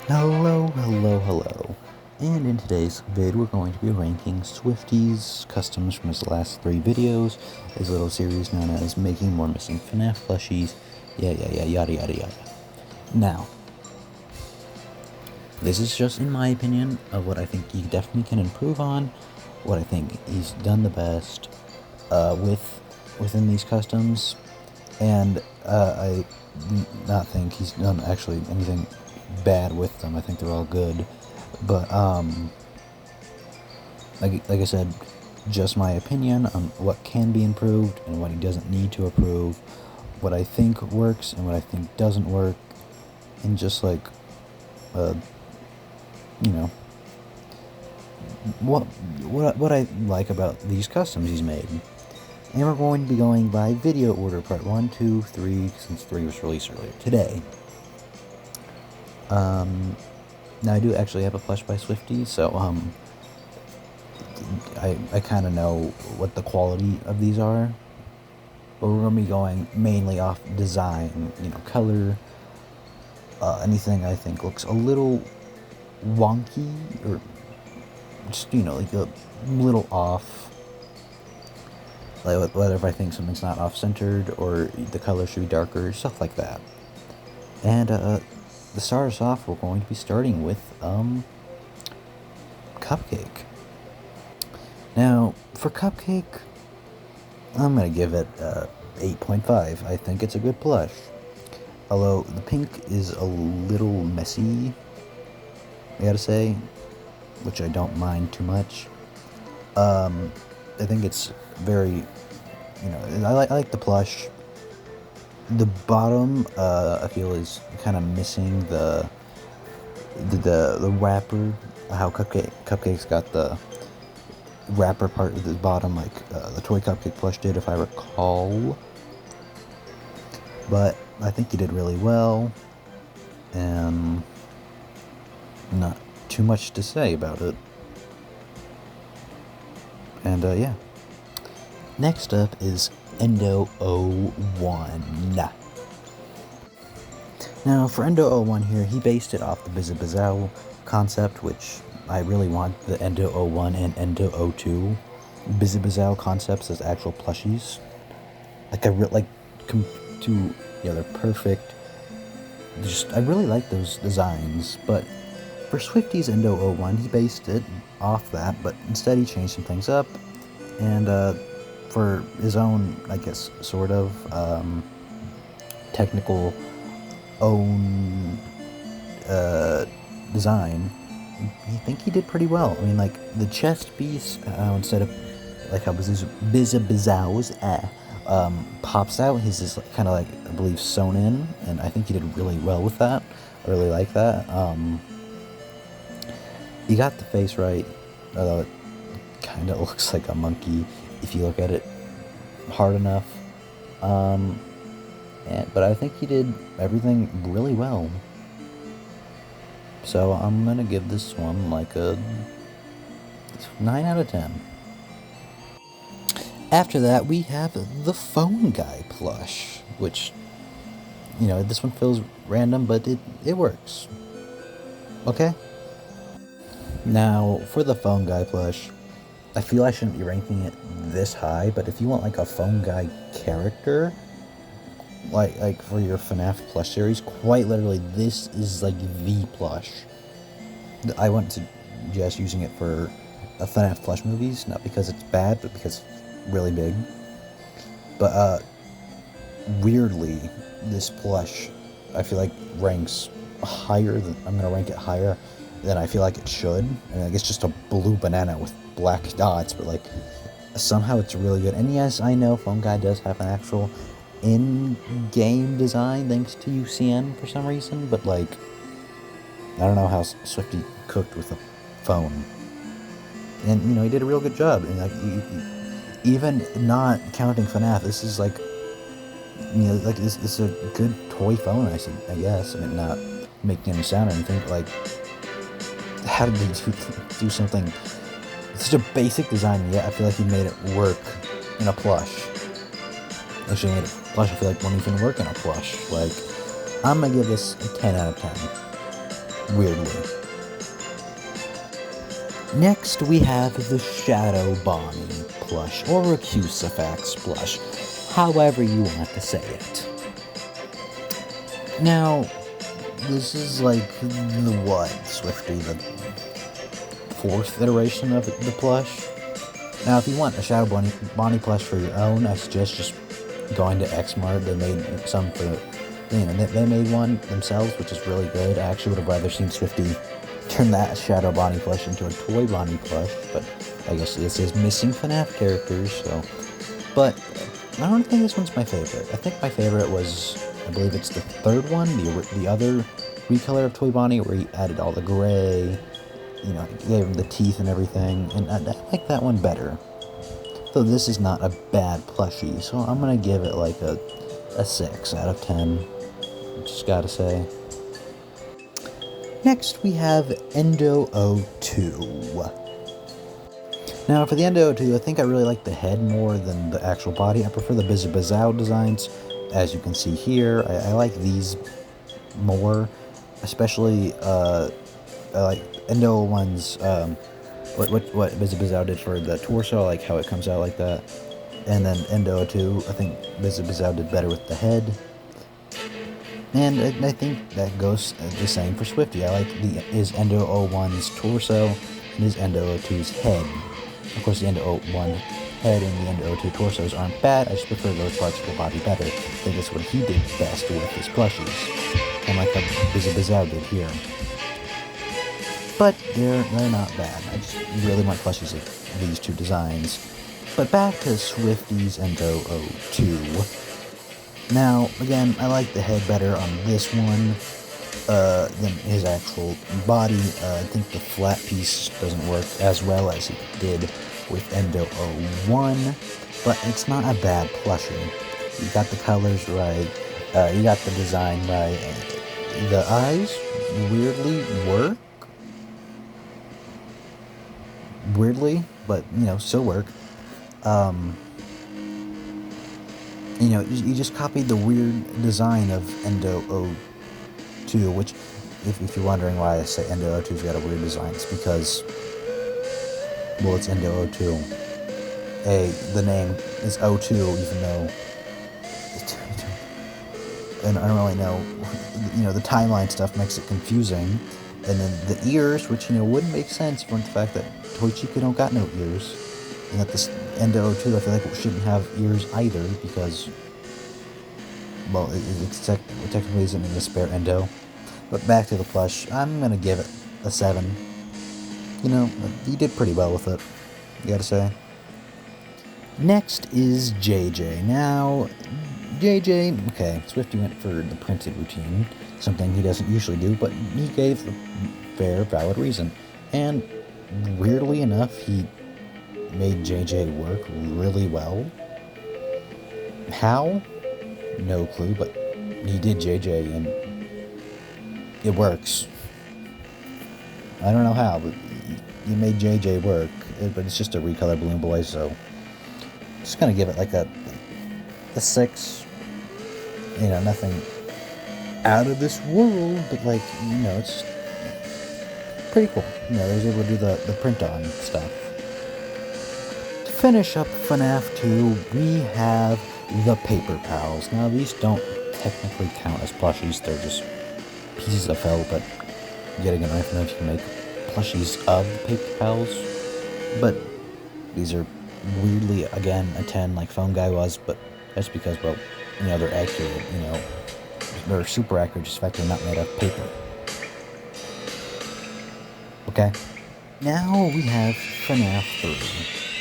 Hello. And in today's vid, we're going to be ranking Swifties customs from his last 3 videos, his little series known as Making More Missing FNAF Plushies, yada yada. Now, this is just in my opinion of what I think he definitely can improve on, what I think he's done the best within these customs, and I do not think he's done actually anything bad with them. I think they're all good, but like I said, just my opinion on what can be improved and what he doesn't need to improve, what I think works and what I think doesn't work, and just like you know what I like about these customs he's made. And we're going to be going by video order, part 1, 2, 3, since 3 was released earlier today. Now I do actually have a plush by Swifty, so I kind of know what the quality of these are, but we're going to be going mainly off design, color, anything I think looks a little wonky, or just, like a little off, like whether if I think something's not off-centered, or the color should be darker, stuff like that. And, to start us off, we're going to be starting with, Cupcake. Now, for Cupcake, I'm going to give it 8.5. I think it's a good plush. Although, the pink is a little messy, I gotta say, which I don't mind too much. I think it's very, I like the plush. The bottom, I feel, is kind of missing the wrapper. How Cupcake's got the wrapper part of the bottom, like the Toy Cupcake plush did, if I recall. But I think he did really well, and not too much to say about it. And yeah. Next up is Endo 01. Now, for Endo 01 here, he based it off the Bizzabow concept, which I really want the Endo 01 and Endo 02 Bizzabow concepts as actual plushies. They're perfect. I really like those designs, but for Swifty's Endo 01, he based it off that, but instead he changed some things up, and for his own, I guess, sort of technical own design, I think he did pretty well. I mean, like, the chest piece, instead of like how Bizzabizzao's pops out, his is kind of like, I believe, sewn in, and I think he did really well with that. I really like that. He got the face right, although it kind of looks like a monkey if you look at it hard enough. But I think he did everything really well. So I'm gonna give this one like a 9 out of 10. After that, we have the Phone Guy plush, which, this one feels random, but it works. Okay? Now, for the Phone Guy plush, I feel I shouldn't be ranking it this high, but if you want like a Phone Guy character, like for your FNAF plush series, quite literally, this is like the plush. I wouldn't suggest using it for FNAF plush movies, not because it's bad, but because it's really big. But weirdly, this plush, I feel like ranks higher than, I'm gonna rank it higher than I feel like it should. I mean, like, it's just a blue banana with black dots, but like, somehow it's really good. And yes, I know Phone Guy does have an actual in-game design thanks to UCN for some reason, but like, I don't know how Swifty cooked with a phone. And he did a real good job. And like, even not counting FNAF, this is like, like, this is a good toy phone, I guess. I mean, not making any sound or anything, but like, how did he do something such a basic design, yet I feel like he made it work in a plush. Actually made it plush, I feel like, won't even work in a plush. Like, I'm gonna give this a 10 out of 10. weirdly. Next, we have the Shadow Bonnie plush, or a Crucifix plush, however you want to say it. Now, this is like the what? Swifty, the 4th iteration of the plush. Now, if you want a Shadow Bonnie plush for your own, I suggest just going to Xmart. They made some for, they made one themselves, which is really good. I actually would have rather seen Swifty turn that Shadow Bonnie plush into a Toy Bonnie plush, but I guess this is missing FNAF characters, so. But I don't think this one's my favorite. I think my favorite was, I believe it's the 3rd one, the other recolor of Toy Bonnie, where he added all the gray, gave him the teeth and everything, and I like that one better. Though this is not a bad plushie, so I'm gonna give it like a 6 out of 10. Just gotta say. Next, we have Endo 02. Now, for the Endo 02, I think I really like the head more than the actual body. I prefer the Bizzabow designs, as you can see here. I like these more, especially, I like Endo 01's, what Bizzabow did for the torso, I like how it comes out like that. And then Endo 02, I think Bizzabow did better with the head. And I think that goes the same for Swifty. I like his Endo 01's torso and his Endo 02's head. Of course, the Endo 01 head and the Endo 02 torsos aren't bad. I just prefer those parts of the body better. I think that's what he did best with his plushies. And like how Bizzabow did here. But they're not bad. I just really want plushies of these two designs. But back to Swifty's Endo 02. Now, again, I like the head better on this one than his actual body. I think the flat piece doesn't work as well as it did with Endo 01, but it's not a bad plushie. You got the colors right, you got the design right. The eyes weirdly work. Weirdly, but, still work. You just copied the weird design of Endo 02, which, if you're wondering why I say Endo 02's got a weird design, it's because, well, it's Endo 02. The name is 02, even though, and I don't really know, the timeline stuff makes it confusing, and then the ears, which, wouldn't make sense from the fact that Toy Chica don't got no ears. And that this Endo 02, I feel like it shouldn't have ears either, because, well, it technically isn't in the spare Endo. But back to the plush, I'm gonna give it a 7. You did pretty well with it, you gotta say. Next is JJ. Now, JJ, okay, Swifty went for the printed routine, something he doesn't usually do, but he gave a fair, valid reason. And weirdly enough, he made JJ work really well. How? No clue, but he did JJ and it works. I don't know how, but he made JJ work. But it's just a recolor Balloon Boy, so I'm just gonna give it like a 6. Nothing out of this world, but like, it's pretty cool. They was able to do the print on stuff. Finish up FNAF 2, we have the Paper Pals. Now, these don't technically count as plushies, they're just pieces of felt, but getting a knife enough, you can make plushies of the Paper Pals. But these are weirdly, again, a 10 like Phone Guy was, but that's because, well, they're accurate, they're super accurate, just the fact they're not made of paper. Okay, now we have FNAF 3.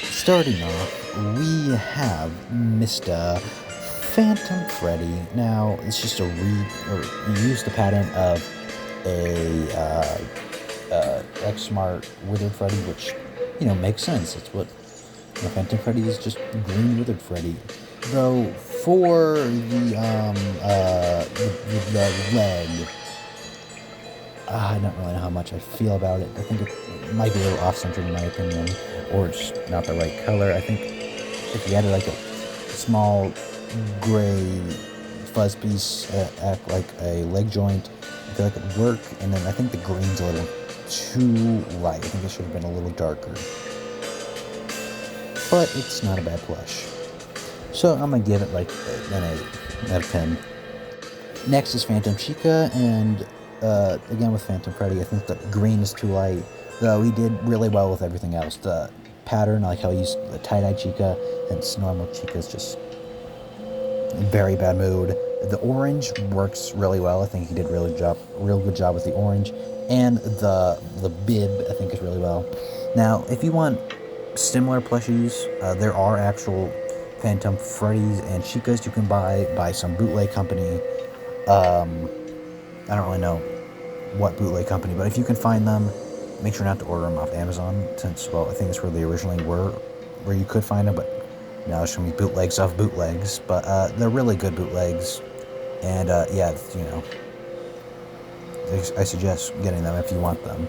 Starting off, we have Mr. Phantom Freddy. Now, it's just you use the pattern of a X-Smart Withered Freddy, which, makes sense. It's what Phantom Freddy is, just green Withered Freddy. Though, for the leg, I don't really know how much I feel about it. I think it might be a little off-center in my opinion, or it's not the right color. I think if you added like a small gray fuzz piece, act like a leg joint, I feel like it'd work, and then I think the green's a little too light. I think it should have been a little darker. But it's not a bad plush. So I'm going to give it like an 8 out of 10. Next is Phantom Chica, and again with Phantom Freddy, I think the green is too light, though he did really well with everything else. The pattern, I like how he used the tie-dye Chica, and normal Chica is just in very bad mood. The orange works really well. I think he did real good job with the orange, and the bib I think is really well. Now, if you want similar plushies, there are actual Phantom Freddy's and Chicas you can buy by some bootleg company. I don't really know what bootleg company, but if you can find them, make sure not to order them off Amazon, since, well, I think that's where they originally were, where you could find them, but now there's so many bootlegs of bootlegs, but they're really good bootlegs, and yeah, you know, I suggest getting them if you want them.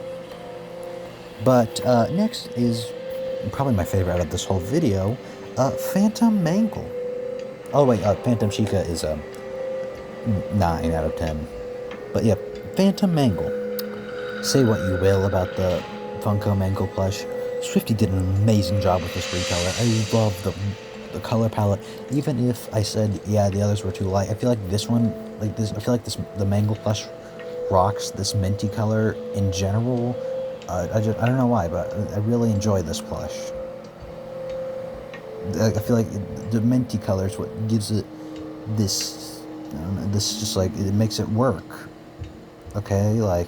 But next is probably my favorite out of this whole video, Phantom Mangle. Oh wait, Phantom Chica is 9 out of 10. But yeah, Phantom Mangle. Say what you will about the Funko Mangle plush, Swifty did an amazing job with this recolor. I love the color palette. Even if I said, yeah, the others were too light, I feel like this one, like this, I feel like the Mangle plush rocks this minty color in general. I don't know why, but I really enjoy this plush. I feel like the minty color is what gives it this, this just like, it makes it work. Okay, like,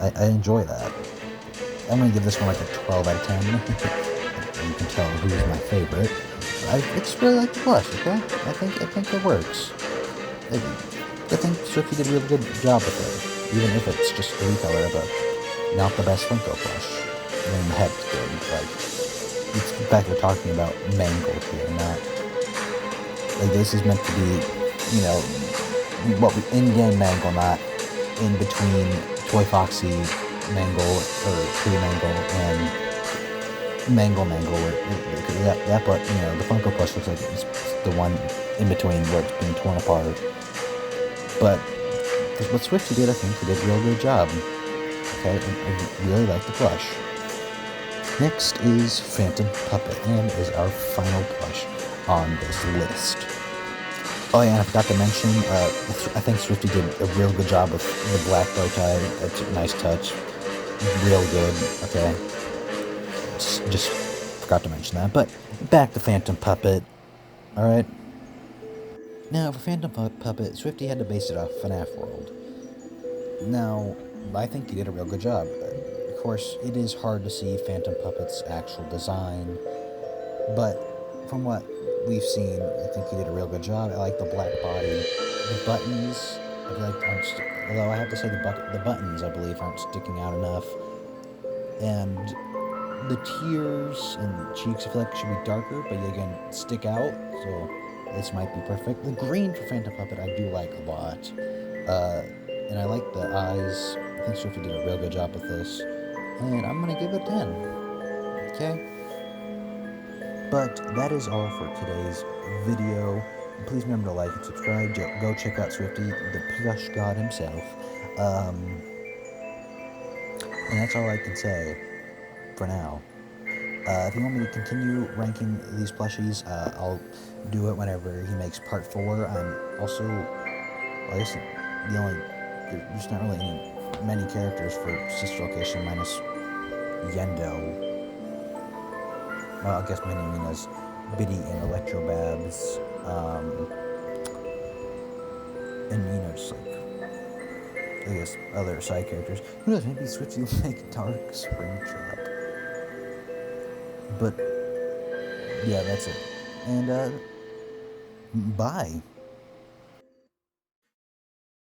I enjoy that. I'm gonna give this one like a 12 out of 10. You can tell who's my favorite. I just really like the plush, okay? I think it works. I think Swifty did a really good job with it. Even if it's just the recolor of a not the best Funko plush. I mean, the head's good, like, it's the fact we're talking about Mangle here, not, like, this is meant to be, you know, what we in-game Mangle, not in between Toy Foxy Mangle, or pre-Mangle, and Mangle, that, but, you know, the Funko plush looks like it's the one in between where it's being torn apart. But what Swifty did, I think he did a real good job. Okay, I really like the plush. Next is Phantom Puppet, and is our final plush on this list. Oh yeah, and I forgot to mention, I think Swifty did a real good job with the black bow tie. That's a nice touch. Real good, okay. Just forgot to mention that. But back to Phantom Puppet, alright? Now, for Phantom Puppet, Swifty had to base it off FNAF World. Now, I think he did a real good job. Of course, it is hard to see Phantom Puppet's actual design, but from what we've seen, I think he did a real good job. I like the black body. The buttons, I feel like aren't, although I have to say the buttons, I believe, aren't sticking out enough. And the tears and cheeks, I feel like should be darker, but again, stick out, so this might be perfect. The green for Phantom Puppet I do like a lot. And I like the eyes. I think Swifty did a real good job with this. And I'm going to give it a 10. Okay? But that is all for today's video. Please remember to like and subscribe. Go check out Swifty, the plush god himself. And that's all I can say for now. If you want me to continue ranking these plushies, I'll do it whenever he makes part 4. I'm also, well, I guess there's not really many characters for Sister Location minus Yendo. Well, I guess Mini Mina's Biddy and Electrobabs, and, you know, just like, I guess, other side characters. Who knows, maybe Swifty will make Dark Springtrap. But, yeah, that's it. And, bye.